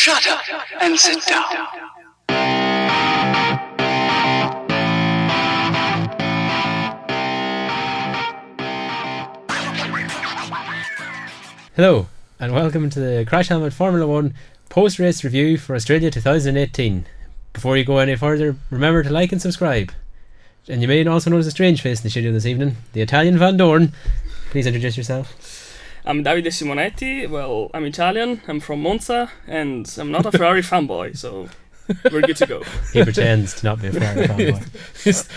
Shut up and sit down. Hello, and welcome to the Crash Helmet Formula 1 post-race review for Australia 2018. Before you go any further, remember to like and subscribe. And you may also notice a strange face in the studio this evening, the Italian Van Dorn. Please introduce yourself. I'm Davide Simonetti. Well, I'm Italian, I'm from Monza, and I'm not a Ferrari fanboy, so we're good to go. He pretends to not be a Ferrari fanboy. He's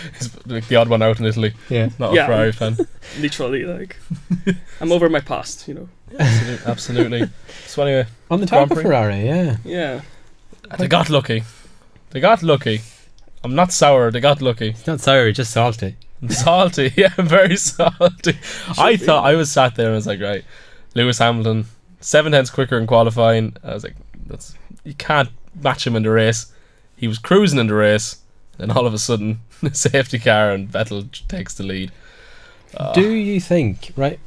like the odd one out in Italy. Yeah. Not a Ferrari fan. Literally, like, I'm over my past, you know. Absolutely. So anyway, On the top of Ferrari, yeah. Yeah. they got lucky. They got lucky. I'm not sour, they got lucky. It's not sour, it's just salty. Salty, yeah, very salty. I was sat there and I was like, right, Lewis Hamilton, 7/10 quicker in qualifying. I was like, you can't match him in the race. He was cruising in the race, and all of a sudden, the safety car and Vettel takes the lead. Do you think, right,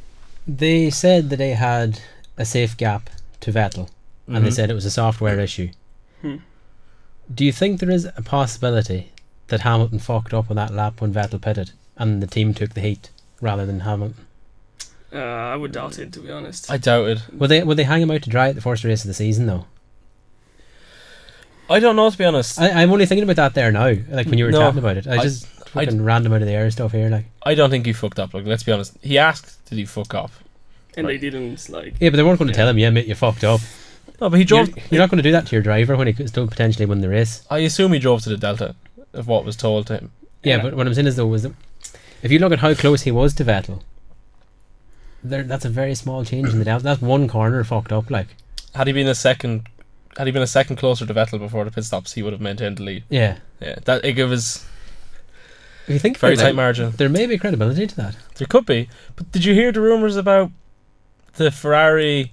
they said that they had a safe gap to Vettel, and they said it was a software issue. Do you think there is a possibility that Hamilton fucked up on that lap when Vettel pitted and the team took the heat rather than Hamilton? I would doubt it, to be honest. I doubt it. Would they hang him out to dry at the first race of the season though? I don't know, to be honest. I'm only thinking about that there now, like when you were talking about it. I just fucking random out of the air stuff here, like. I don't think he fucked up. Like, let's be honest. He asked, did he fuck up? And Right. they didn't, like... Yeah, but they weren't going to tell him, yeah, mate, you fucked up. No, but he drove. You're not going to do that to your driver when he could still potentially win the race. I assume he drove to the Delta, of what was told to him. Yeah, but what I'm saying is though, was that if you look at how close he was to Vettel, that's a very small change in the Delta. That's one corner fucked up, like. Had he been a second closer to Vettel before the pit stops, he would have maintained the lead. Yeah. Yeah, that it was If you think very about it, tight margin. there may be credibility to that. There could be, but did you hear the rumours about the Ferrari?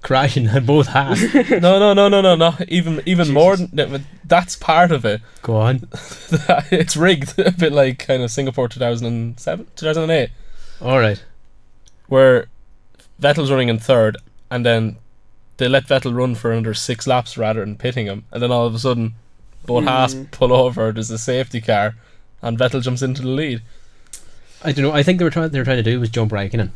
Crashing at both halves. No. Even more than that, that's part of it. Go on. It's rigged, a bit like kind of Singapore 2008, Alright. where Vettel's running in third, and then they let Vettel run for another 6 laps rather than pitting him, and then all of a sudden both Haas pull over, there's a safety car, and Vettel jumps into the lead. I don't know, I think they were trying to do was jump Raikkonen.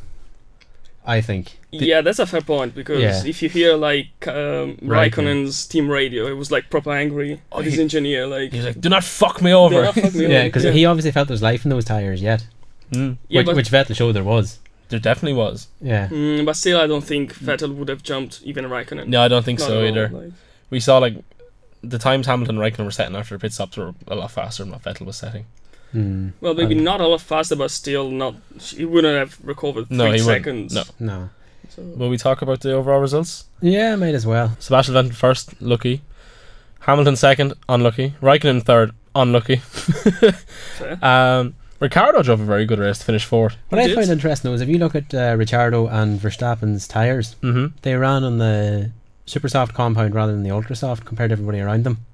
I think. Yeah, that's a fair point, because if you hear, like, Raikkonen's team radio, it was, like, proper angry at his engineer, like... He's like, do not fuck me over. Yeah, because he obviously felt there's life in those tyres yet. Yeah, which Vettel showed there was. There definitely was. Yeah. But still, I don't think Vettel would have jumped even Raikkonen. No, I don't think Not so at all, either. like. We saw, like, the times Hamilton and Raikkonen were setting after the pit stops were a lot faster than what Vettel was setting. Well, maybe not a lot faster, but still not... He wouldn't have recovered 3 seconds. No. So. Will we talk about the overall results? Yeah, might as well. Sebastian Vettel first, lucky. Hamilton second, unlucky. Raikkonen third, unlucky. Fair. Ricciardo drove a very good race to finish fourth. What I find interesting though is if you look at Ricciardo and Verstappen's tyres, they ran on the super soft compound rather than the ultra soft compared to everybody around them.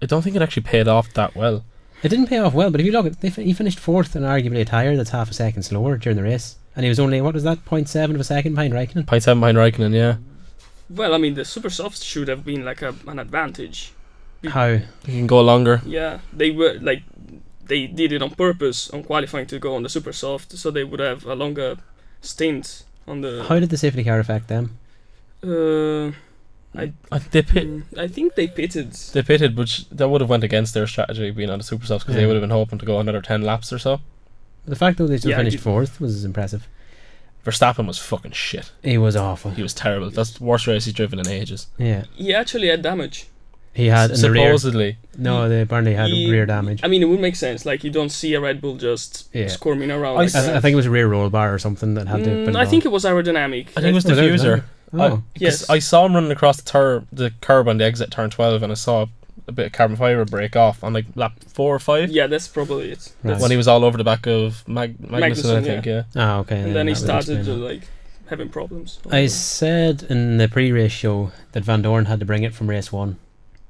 I don't think it actually paid off that well. It didn't pay off well, but if you look at he finished fourth in arguably a tyre that's half a second slower during the race, and he was only, what was that, 0.7 of a second behind Raikkonen? 0.7 behind Raikkonen, yeah. Well, I mean, the super softs should have been like an advantage. How? You can go longer. Yeah, they were like... They did it on purpose on qualifying to go on the super soft, so they would have a longer stint on the... How did the safety car affect them? They I think they pitted. They pitted, but that would have went against their strategy being on the super softs, because they would have been hoping to go another 10 laps or so. The fact that they still finished fourth was impressive. Verstappen was fucking shit. He was awful. He was terrible. That's the worst race he's driven in ages. Yeah. He actually had damage. He had in supposedly. The rear. No, they apparently had rear damage. I mean, it would make sense. Like, you don't see a Red Bull just squirming around. I think it was a rear roll bar or something that had to. I think it was aerodynamic. I think it was diffuser. Yes. I saw him running across the curb on the exit turn 12, and I saw a bit of carbon fibre break off on like lap 4 or 5. Yeah, that's probably it. Right. When he was all over the back of Magnussen, I think. Yeah. Oh, okay. And then he started like having problems. I said in the pre-race show that Van Dorn had to bring it from race 1.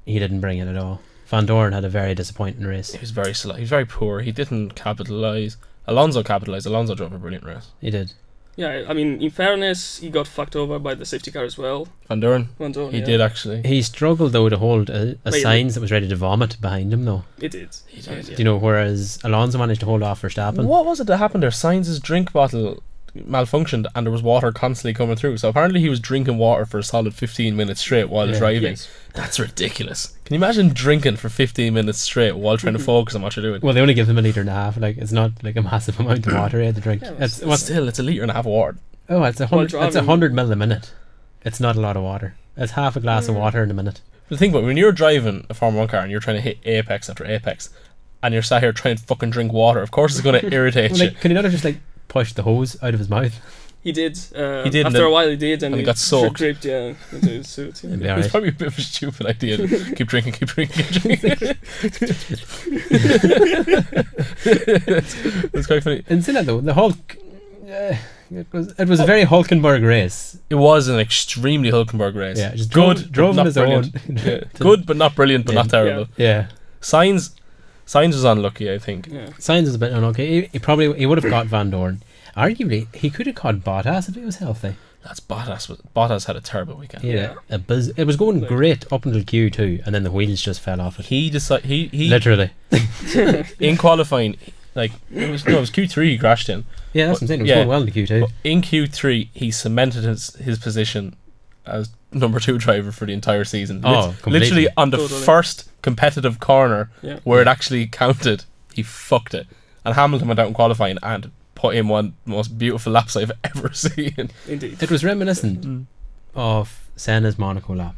He didn't bring it at all. Van Dorn had a very disappointing race. He was very slow. He was very poor. He didn't capitalise. Alonso capitalised. Alonso drove a brilliant race. He did. Yeah, I mean, in fairness, he got fucked over by the safety car as well. Van Doren. He Did actually. He struggled though to hold a Sainz that was ready to vomit behind him though. He did. Do you know, whereas Alonso managed to hold off Verstappen. What was it that happened there? Sainz's drink bottle malfunctioned and there was water constantly coming through. So apparently he was drinking water for a solid 15 minutes straight while driving. Yes. That's ridiculous. Can you imagine drinking for 15 minutes straight while trying to focus on what you're doing? Well, they only give them 1.5 litres. Like, it's not like a massive amount of water he had to drink. Yeah, it's Still, it's 1.5 litres of water. Oh, it's 100. driving. It's 100 ml a minute. It's not a lot of water. It's half a glass of water in a minute. The thing about when you're driving a Formula 1 car and you're trying to hit apex after apex, and you're sat here trying to fucking drink water, of course it's going to irritate you. Like, can he not have just like pushed the hose out of his mouth? He did. He did, After a while, he did, and he got soaked. Dripped, into his suit. Yeah. Yeah, It's right. probably a bit of a stupid idea to keep drinking. It's quite funny. And that though, the Hulk. It was a very Hulkenberg race. It was an extremely Hulkenberg race. Yeah, just good, drove but on not his brilliant. own. Yeah. Good, but not brilliant, but not terrible. Yeah. Sainz was unlucky, I think. Yeah. Sainz was a bit unlucky. He would have got Van Dorn. Arguably, he could have caught Bottas if he was healthy. That's Bottas. Bottas had a terrible weekend. Yeah, it was going great up until Q2, and then the wheels just fell off it. He decided he Literally. in qualifying, like it was Q3 he crashed in. Yeah, that's what I'm saying. It was Yeah. going well in Q2. But in Q3 he cemented his position as number 2 driver for the entire season. Completely. Literally on the Totally. first competitive corner Yeah. where it actually counted, he fucked it. And Hamilton went out in qualifying and put in one of the most beautiful laps I've ever seen. Indeed. It was reminiscent of Senna's Monaco lap,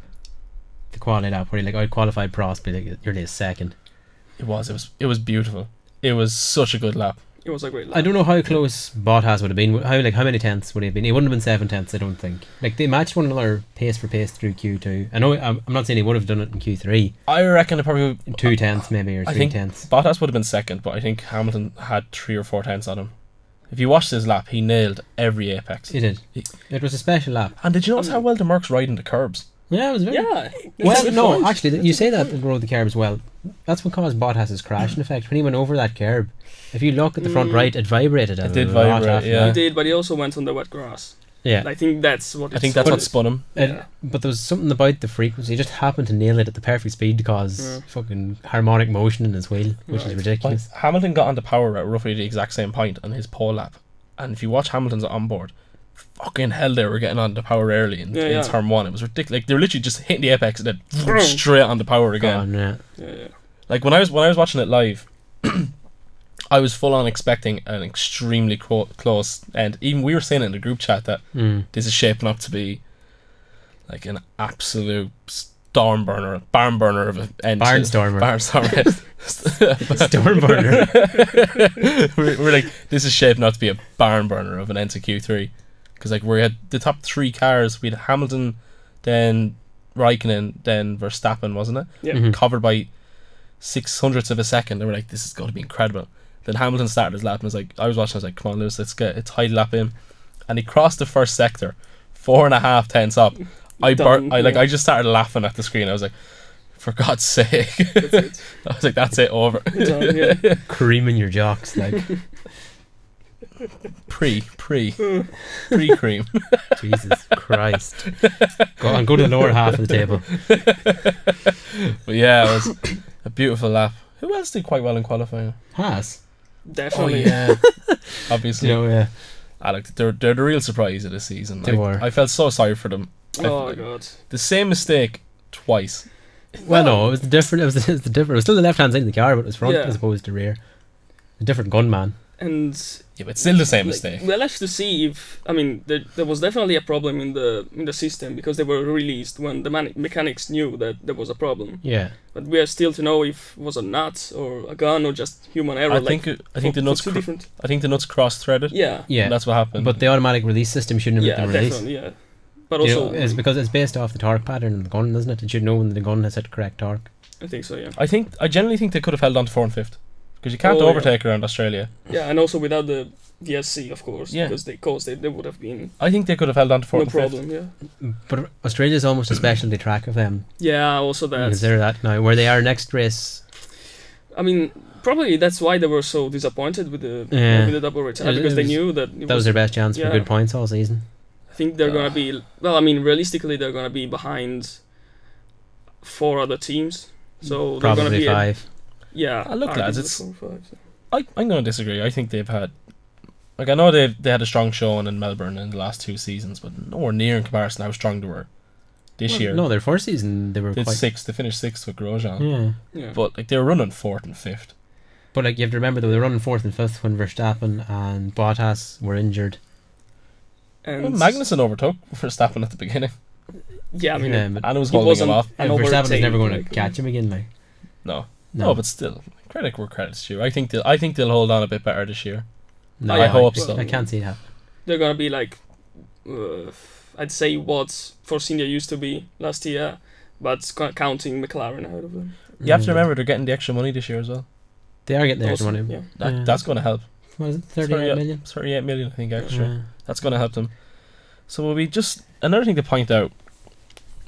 the quality lap, where he out qualified Prost, but like nearly a second. It was beautiful. It was such a good lap. It was a great lap. I don't know how close Bottas would have been. How many tenths would he have been? He wouldn't have been 7 tenths, I don't think. Like, they matched one another pace for pace through Q2. I know I'm not saying he would have done it in Q3. I reckon it probably 2 tenths maybe, or 3 I think tenths. Bottas would have been second, but I think Hamilton had 3 or 4 tenths on him. If you watched his lap, he nailed every apex. He did. It was a special lap. And did you notice how well the Mercs riding the curbs? Yeah, it was very... Yeah. Well, That's no, good point. actually, you say that the road the curb as well. That's what caused Bottas's crash, in effect. When he went over that curb, if you look at the front right, it vibrated. It did a lot vibrate, after yeah. that. He did, but he also went on the wet grass. Yeah. And I think that's what. I think that's what spun him. But there was something about the frequency. He just happened to nail it at the perfect speed to cause fucking harmonic motion in his wheel, which is ridiculous. Like, Hamilton got onto power at roughly the exact same point on his pole lap. And if you watch Hamilton's onboard, fucking hell, they were getting on the power early in turn 1. It was ridiculous. Like, they were literally just hitting the apex and then straight on the power again. Yeah. Like, when I was watching it live, I was full on expecting an extremely close end. Even we were saying it in the group chat that this is shaping up to be like an absolute barn burner of an end. Barnstormer. Storm burner. we're like, this is shaping up to be a barn burner of an end to Q3, because like we had the top 3 cars. We had Hamilton, then Raikkonen, then Verstappen, wasn't it? Yeah. Covered by 600ths of a second. They were like, this is going to be incredible. Then Hamilton started his lap and I was watching, I was like, come on Lewis, let's get a tight lap in. And he crossed the first sector 4.5 tenths up. I just started laughing at the screen. I was like, for God's sake. That's it. I was like, that's it, over. Done, yeah. Creaming your jocks, like. Pre-cream. Jesus Christ. Go to the lower half of the table. But yeah, it was a beautiful lap. Who else did quite well in qualifying? Haas. Definitely. Oh yeah. Obviously. Yeah. They're the real surprise of the season. They were. I felt so sorry for them. Oh god. The same mistake twice. Well, no, it was different. It was different. It was still the left hand side of the car, but it was front Yeah. as opposed to rear. A different gunman. And Yeah, but still the same mistake. we'll have to see if there was definitely a problem in the system, because they were released when the mechanics knew that there was a problem. Yeah. But we are still to know if it was a nut or a gun or just human error. I think the nuts. two different. I think the nuts cross-threaded. Yeah. Yeah. And that's what happened. But the automatic release system shouldn't have Yeah, been released. definitely. Yeah. But You also, know, it's because it's based off the torque pattern in the gun, isn't it? It should know when the gun has hit correct torque. I think so. Yeah. I genuinely think they could have held on to 4th and 5th, because you can't Oh, overtake around Australia. Yeah, and also without the DSC, of course, Yeah. because they would have been I think they could have held on to 4th no and 5th. problem. Yeah. But Australia's almost a specialty track of them. Yeah. Also You that. consider that now. Where they are next race. I mean, Probably that's why they were so disappointed with the double retire, because they knew that that was their best chance for yeah. good points all season. I think they're gonna be realistically they're gonna be behind 4 other teams, so they're gonna Probably be 5. Look, lads, arguably it's 4 or 5, so. I'm going to disagree. I think they've had, like, I know they had a strong showing in Melbourne in the last 2 seasons, but nowhere near in comparison how strong they were this year. No, their first season they were They quite... sixth. They finished 6th with Grosjean. Yeah. But like they were running 4th and 5th. But like you have to remember they were running 4th and 5th when Verstappen and Bottas were injured. And Magnussen overtook Verstappen at the beginning. yeah, I mean, but And it was holding him off. an Verstappen was overtake, never going to like, catch him again. Like No, but still, credit where credit's due. I think they'll hold on a bit better this year. no, I hope so. I can't see it happen. they're gonna be like, I'd say what Force India used to be last year, but counting McLaren out of them. You have to remember they're getting the extra money this year as well. They are getting the Also, extra money. yeah. That's going to help. What is it? 38 million? 38 million, I think, extra. Yeah. That's going to help them. So will we just another thing to point out?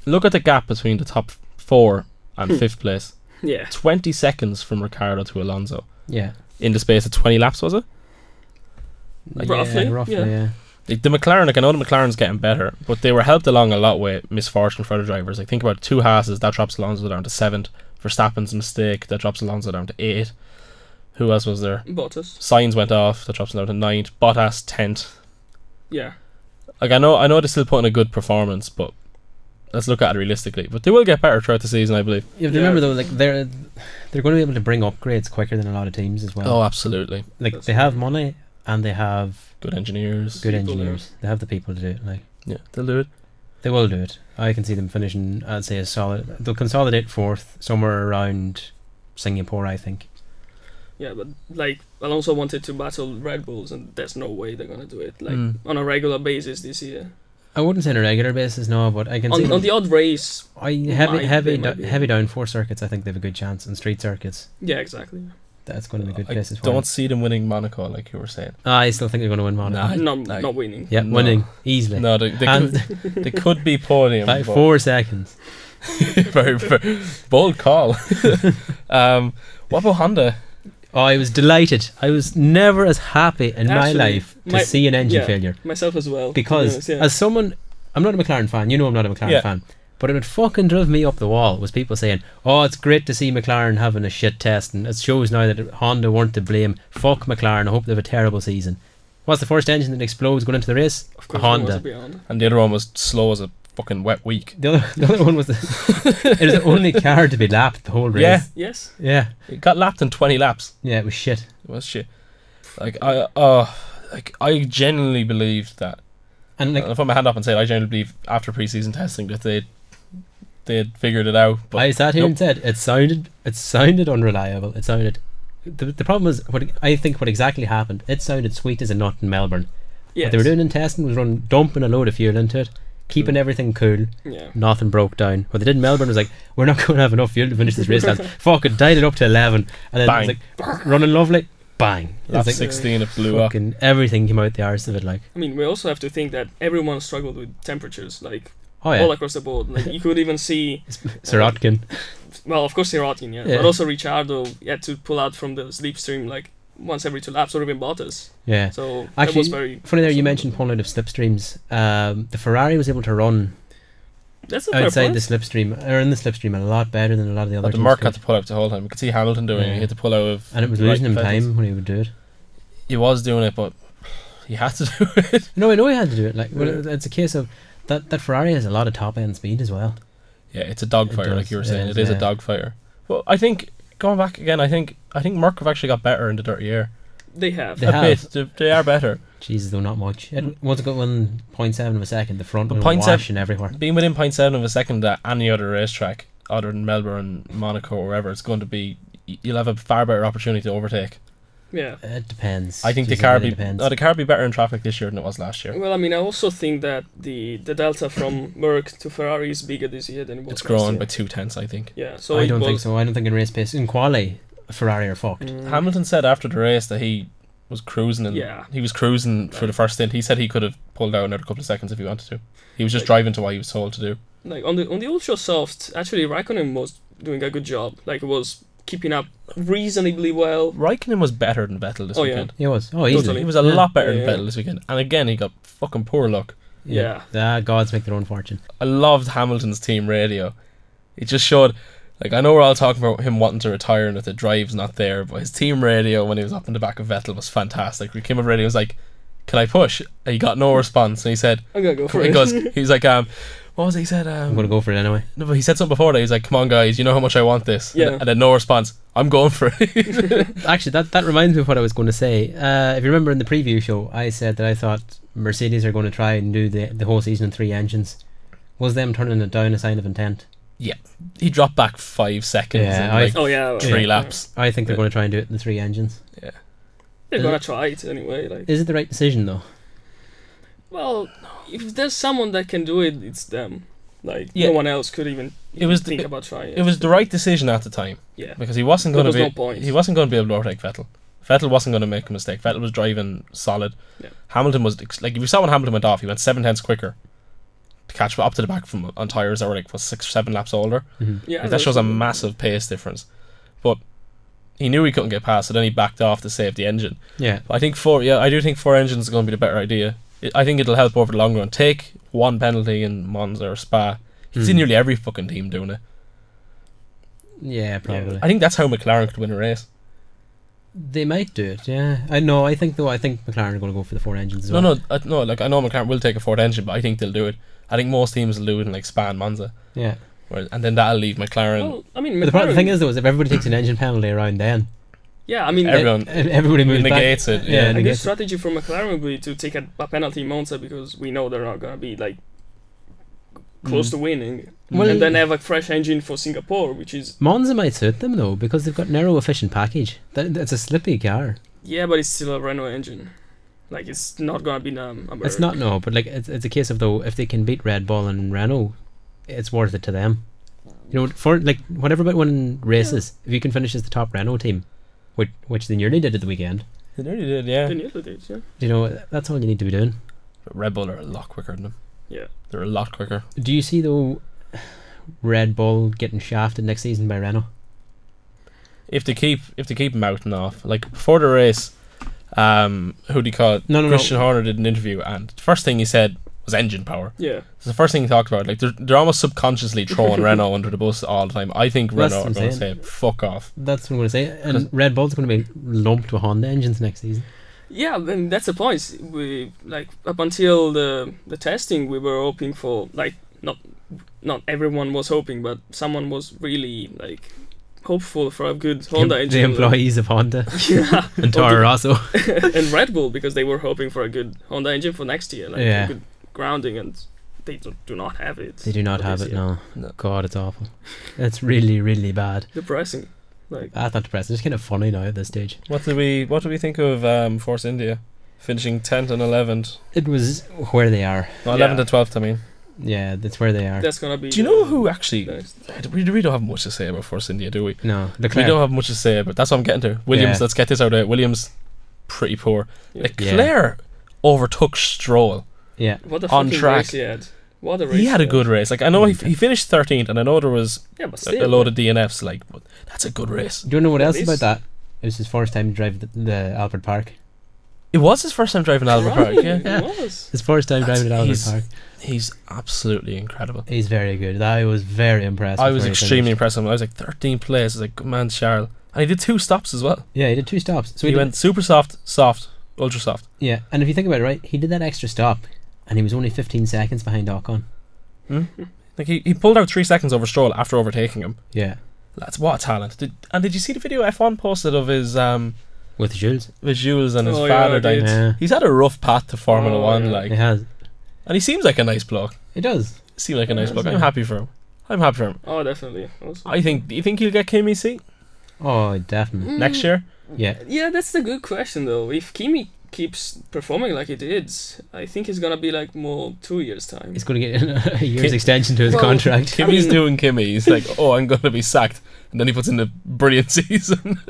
Look at the gap between the top 4 and 5th place. Yeah. 20 seconds from Ricciardo to Alonso Yeah. in the space of 20 laps, was it? Roughly, yeah. The McLaren, like I know the McLaren's getting better, but they were helped along a lot with misfortune for other drivers. Like think about 2 Haas's, that drops Alonso down to 7th. Verstappen's mistake, that drops Alonso down to 8th. Who else was there? Bottas. Sainz went off, that drops him down to 9th. Bottas 10th. Yeah. Like I know they're still putting a good performance, but let's look at it realistically. But they will get better throughout the season, I believe. You have to remember though, like they're going to be able to bring upgrades quicker than a lot of teams as well. Oh, absolutely. Like they have money and they have Good engineers. good People engineers. They have the people to do it. Like Yeah, they'll do it. they will do it. I can see them finishing. I'd say a solid. They'll consolidate 4th somewhere around Singapore, I think. Yeah, but like Alonso wanted to battle Red Bulls, and there's no way they're gonna do it like on a regular basis this year. I wouldn't say on a regular basis, no, but I can see On the odd race. heavy might be. downforce circuits. I think they have a good chance, and street circuits. Yeah, exactly. That's going to be good I places for don't them. see them winning Monaco, like you were saying. I still think they're going to win Monaco. Nah. Not winning. Yeah, No. winning easily. No, they they could be podium. Like but 4 seconds. very, very bold call. What about Honda? Oh, I was delighted. I was never as happy in my Actually, life to see an engine failure. Myself as well. Because as someone, I'm not a McLaren fan. You know I'm not a McLaren fan. But it would fucking drove me up the wall was people saying, "Oh, it's great to see McLaren having a shit test, and it shows now that Honda weren't to blame. Fuck McLaren. I hope they have a terrible season." What's the first engine that explodes going into the race? of A course, Honda. And the other one was slow as a fucking wet week. The other one was it was the only car to be lapped the whole race. Yeah. Yes. Yeah. It got lapped in 20 laps. Yeah, it was shit. It was shit. Like I genuinely believed that. And like I'll put my hand up and say I genuinely believe after pre-season testing that they had figured it out. But I sat here and said it sounded unreliable. It sounded the problem is what exactly happened. It sounded sweet as a nut in Melbourne. Yes. What they were doing in testing was dumping a load of fuel into it, keeping everything cool. Yeah. Nothing broke down. What they did in Melbourne was like, we're not going to have enough fuel to finish this race, lads. Fuck it, dialed it up to 11, and then Bang. it was like running lovely. Bang. It lap was like 16 it blew up. fucking everything came out the arse of it. Like, I mean, we also have to think that everyone struggled with temperatures, like oh yeah, all across the board. Like you could even see, Sirotkin. well, of course, Sirotkin, Yeah. but also Ricciardo had to pull out from the slipstream like once every 2 laps, or even Bottas. Yeah. So that Actually, was very funny there you mentioned pulling out of slipstreams. The Ferrari was able to run That's a fair outside point. the slipstream, or in the slipstream, a lot better than a lot of the other But the teams Merc could. had to pull out the whole time. You could see Hamilton doing it. Yeah. He had to pull out of. And it was right losing him Vettels. time when he would do it. He was doing it, but he had to do it. No, I know he had to do it. Like, well, it's a case of that Ferrari has a lot of top end speed as well. Yeah, it's a It dogfighter, does, like you were it saying. is, It is a yeah. dogfighter. Well, I think going back again, I think Merc have actually got better in the dirty air. They have. They A have. bit. They are better. Jesus, though, not much. Once it got 1.7 of a second, the front But was 0.7 washing everywhere. Being within 0.7 of a second at any other racetrack, other than Melbourne, Monaco, or wherever, it's going to be. You'll have a far better opportunity to overtake. Yeah. It depends. I think Jesus, the car it really be depends. the car be better in traffic this year than it was last year. Well, I mean, I also think that the delta from Merc to Ferrari is bigger this year than it was It's last growing year. by 2/10, I think. Yeah, so I it don't was, think so. I don't think in race pace in quali, Ferrari are fucked. Hamilton said after the race that he was cruising and Yeah. he was cruising for the first stint. He said he could have pulled out another couple of seconds if he wanted to. He was just driving to what he was told to do. Like on the ultra soft, actually Raikkonen was doing a good job. Like it was keeping up reasonably well. Raikkonen was better than Vettel this weekend. He was. Oh, easily. Totally. He was a lot better than Vettel this weekend. And again, he got fucking poor luck. Yeah. The gods make their own fortune. I loved Hamilton's team radio. It just showed, like, I know we're all talking about him wanting to retire and that the drive's not there, but his team radio when he was up in the back of Vettel was fantastic. He came up radio and was like, can I push? And he got no response, and he said, I'm gonna go for it. He's like, what was it? He said, I'm going to go for it anyway. no, but he said something before that. He's like, come on guys, you know how much I want this. Yeah. And then no response. I'm going for it. Actually, that reminds me of what I was going to say. If you remember in the preview show, I said that I thought Mercedes are going to try and do the whole season in 3 engines. Was them turning it down a sign of intent? Yeah. He dropped back 5 seconds Yeah, in Oh, 3 laps. I think they're going to try and do it in the 3 engines. Yeah. They're gonna try it anyway. Like, Is it the right decision though? well, if there's someone that can do it, it's them. Like, Yeah. no one else could even think about trying it. It was the right decision at the time. Yeah. Because he wasn't going to There be was no point. he wasn't going to be able to overtake Vettel. Vettel wasn't going to make a mistake. Vettel was driving solid. Yeah. Hamilton was like, if you saw when Hamilton went off, he went 7/10 quicker to catch up to the back from on tyres that were like 6 or 7 laps older. Yeah, Like, that shows a massive pace difference. But he knew he couldn't get past, so then he backed off to save the engine. Yeah. But I think I do think 4 engines is going to be the better idea. I think it'll help over the long run. Take 1 penalty in Monza or Spa. You see nearly every fucking team doing it. Yeah, probably. I think that's how McLaren could win a race. They might do it, yeah. I think McLaren are going to go for the 4 engines as well. No. Like, I know McLaren will take a 4th engine, but I think they'll do it. I think most teams will do it in like Spa and Monza. Yeah. And then that'll leave McLaren. Well, I mean, But the thing is though, is if everybody takes an engine penalty around then, yeah, I mean, everybody moves negates back. it. Yeah, a good negates it. strategy for McLaren would be to take a penalty in Monza because we know they're not gonna be like close to winning, Well, and then have a fresh engine for Singapore, which is Monza might suit them though because they've got narrow efficient package. It's a slippy car. yeah, but it's still a Renault engine. Like, it's not gonna be a It's not but like it's a case of though if they can beat Red Bull and Renault, it's worth it to them. You know, for like whenever about winning races, if you can finish as the top Renault team, which they nearly did at the weekend. They nearly did, yeah. They nearly did, yeah. You know, that's all you need to be doing. But Red Bull are a lot quicker than them. Yeah. They're a lot quicker. Do you see though Red Bull getting shafted next season by Renault? If they keep mouthing off, like before the race, who do you call it? No. Christian Horner did an interview, and the first thing he said was engine power. Yeah. It's the first thing he talked about. Like they're almost subconsciously throwing Renault under the bus all the time. I think That's Renault are what going I'm to say fuck off. That's what I'm going to say. And Red Bull's going to be lumped with Honda engines next season. Yeah, and that's the point. We like up until the testing, we were hoping for like not everyone was hoping, but someone was really like hopeful for a good Honda engine. The employees of Honda yeah, and Toro Rosso and Red Bull, because they were hoping for a good Honda engine for next year, like Yeah. a good grounding, and they do not have it. They do not for have this it. year. No. God, it's awful. It's really, really bad. Depressing. Like, That's not depressing. It's kind of funny now at this stage. What do we think of Force India finishing 10th and 11th? It was where they are. No, 11th and 12th. I mean, Yeah, that's where they are. that's gonna be. do you know who actually? next? We don't have much to say about Force India, do we? No, We Leclerc. don't have much to say about. That's what I'm getting to. Williams. Yeah. Let's get this out of it. Williams, pretty poor. Yeah. Leclerc overtook Stroll. Yeah, What a on fucking track. race he had. What a race He had a he good race. Like I know he finished 13th, and I know there was Yeah, but a still. load of DNFs. Like, but that's a good race. do you know what At else least- about that? It was his first time to drive the Albert Park. It was his first time driving Albert Park. Right, Yeah, it was. His first time driving at Albert he's Park. He's absolutely incredible. He's very good. I was very impressed. I was before he extremely finished. impressed with him. I was like 13th place. I was like, good man, Charles. And he did 2 stops as well. Yeah, he did 2 stops. So He went super soft, ultra soft. Yeah, and if you think about it, right, he did that extra stop, and he was only 15 seconds behind Ocon. Like he pulled out 3 seconds over Stroll after overtaking him. Yeah, That's what a talent. Did you see the video F1 posted of his with Jules. Jules and his Oh, yeah, father I died? did. Yeah, He's had a rough path to Formula Oh, 1, yeah. like, he has. and he seems like a nice bloke. He does. Seems like a nice Yeah, bloke. so- I'm happy for him. Oh, definitely. Also. Do you think he'll get Kimi seat Oh, definitely. next year? Yeah, Yeah, that's the good question though. If Kimi keeps performing like he did, I think he's gonna be like more 2 years time. he's going to get a year's Kim- extension to his Well, contract. Kimi's mean- doing Kimi. He's like, oh, I'm going to be sacked. And then he puts in a brilliant season.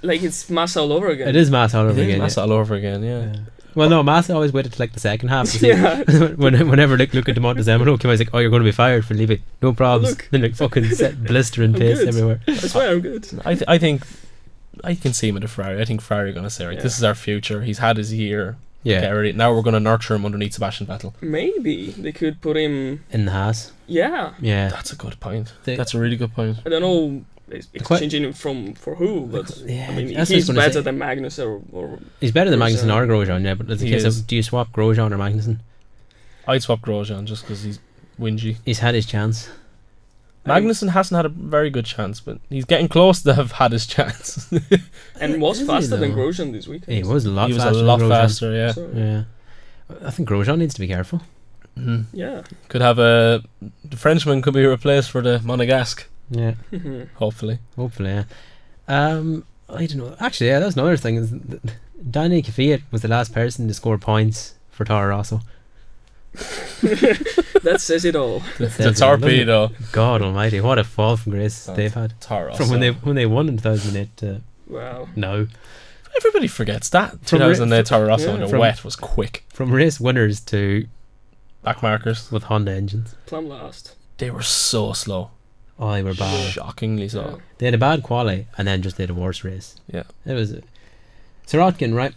Like, it's mass all over again. It is mass all over It is again. mess all over again, yeah. Yeah. Well, no, Massa always waited till like the second half to see. Yeah. Whenever Luke at Montezemolo came, I was like, "Oh, you're going to be fired for leaving. No problems." Look. Then like fucking set blistering I'm pace good. everywhere. I swear I'm good. I think I can see him at a Ferrari. I think Ferrari are going to say, right, Yeah. this is our future. He's had his year. Yeah, Get ready. Now we're going to nurture him underneath Sebastian Vettel. Maybe they could put him. in the Haas. Yeah, Yeah, That's a good point. They- That's a really good point. I don't know. quite- Exchanging him for who, but Yeah, I mean, that's what I was he's gonna better say. than Magnus or he's better than Grosjean. Magnussen or Grosjean. Yeah, but it's a He case is. of, do you swap Grosjean or Magnussen? I'd swap Grosjean just because he's whingy. He's had his chance. Magnussen hasn't had a very good chance, but he's getting close to have had his chance. and was Is he faster than though? Grosjean this weekend. He was a lot he was faster. a lot than Grosjean. faster, yeah. So, Yeah, I think Grosjean needs to be careful. Mhm. yeah. Could have the Frenchman could be replaced for the Monegasque, Yeah, hopefully. hopefully. Yeah. I don't know. Actually, yeah, that's another thing. Is that Danny Kvyat was the last person to score points for Toro Rosso. That says it all. The Says it, torpedo. God Almighty, what a fall from grace Oh, they've had Toro from when they won in 2008 to Wow. now. Everybody forgets that. From 2008 Toro Rosso yeah, in the from- wet was quick. From race winners to Back markers. with Honda engines. Plum last. They were so slow. Oh, they were bad. Shockingly so. They had a bad quali and then just did a worse race. Yeah. It was Sirotkin, right?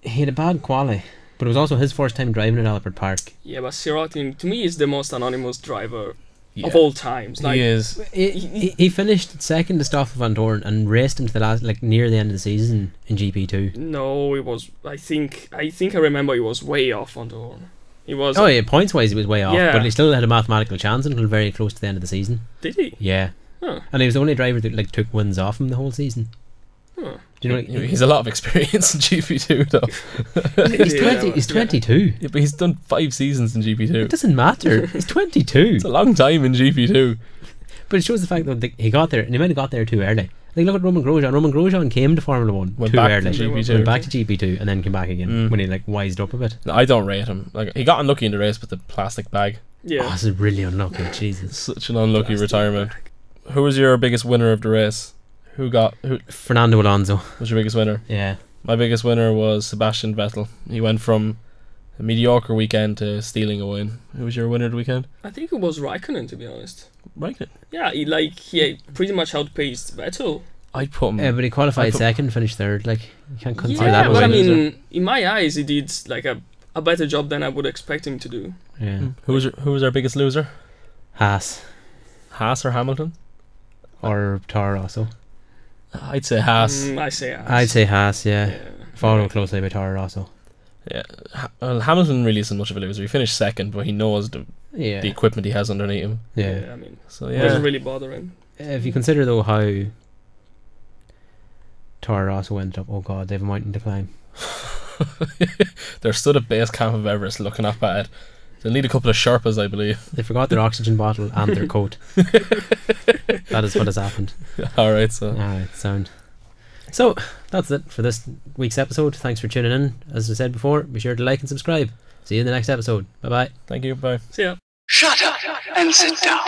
He had a bad quali, but it was also his first time driving at Albert Park. Yeah, but Sirotkin to me is the most anonymous driver Yeah. of all times. Like, He is. He finished second to Stoffel Van Dorn and raced him to the last, like near the end of the season in GP2. no, it was. I think I remember he was way off on the horn. He was. Oh yeah, points wise he was way off, Yeah. but he still had a mathematical chance until very close to the end of the season. Did he? Yeah, Huh. and he was the only driver that like took wins off him the whole season. Huh. Do you know? He's a lot of experience in GP2 though. He's Yeah, 20. He's yeah. 22. Yeah, but he's done 5 seasons in It GP2. doesn't matter. He's 22. It's a long time in GP2. But it shows the fact that he got there, and he might have got there too early. Like look at Roman Grosjean. Roman Grosjean came to Formula 1 Went too back early. to GP2. Went back to GP2 and then came back again Mm. when he like wised up a bit. I don't rate him. Like he got unlucky in the race with the plastic bag. Oh, Yeah. this is really unlucky. Jesus. Such an unlucky Plastic retirement. bag. Who was your biggest winner of the race? Who Fernando Alonso. was your biggest winner? Yeah. My biggest winner was Sebastian Vettel. He went from a mediocre weekend to stealing a win. Who was your winner of the weekend? I think it was Raikkonen, to be honest. Raikkonen. Yeah, he pretty much outpaced Vettel. I'd put him. Yeah, but he qualified I put- second, finished third. Like you can't consider Yeah, that a but I win. mean, in my eyes, he did like a better job than I would expect him to do. Yeah. Who was our biggest loser? Haas Haas or Hamilton? or Toro Rosso. I'd say Haas. I say Haas. I'd say Haas. Yeah. Yeah. Followed closely by Toro Rosso. Yeah. Well, Hamilton really isn't much of a loser. He finished second, but he knows the Yeah. equipment he has underneath him. Yeah. I mean, So it doesn't yeah. really bother him. If you consider though how Toro Rosso went up, oh god, they have a mountain to climb. They're stood at base camp of Everest looking up at it. They'll need a couple of Sherpas, I believe. They forgot their oxygen bottle and their coat. That is what has happened. Alright, so Alright, sound. So, that's it for this week's episode. Thanks for tuning in. As I said before, be sure to like and subscribe. See you in the next episode. Bye bye. thank you, bye. See ya. Shut up and sit down.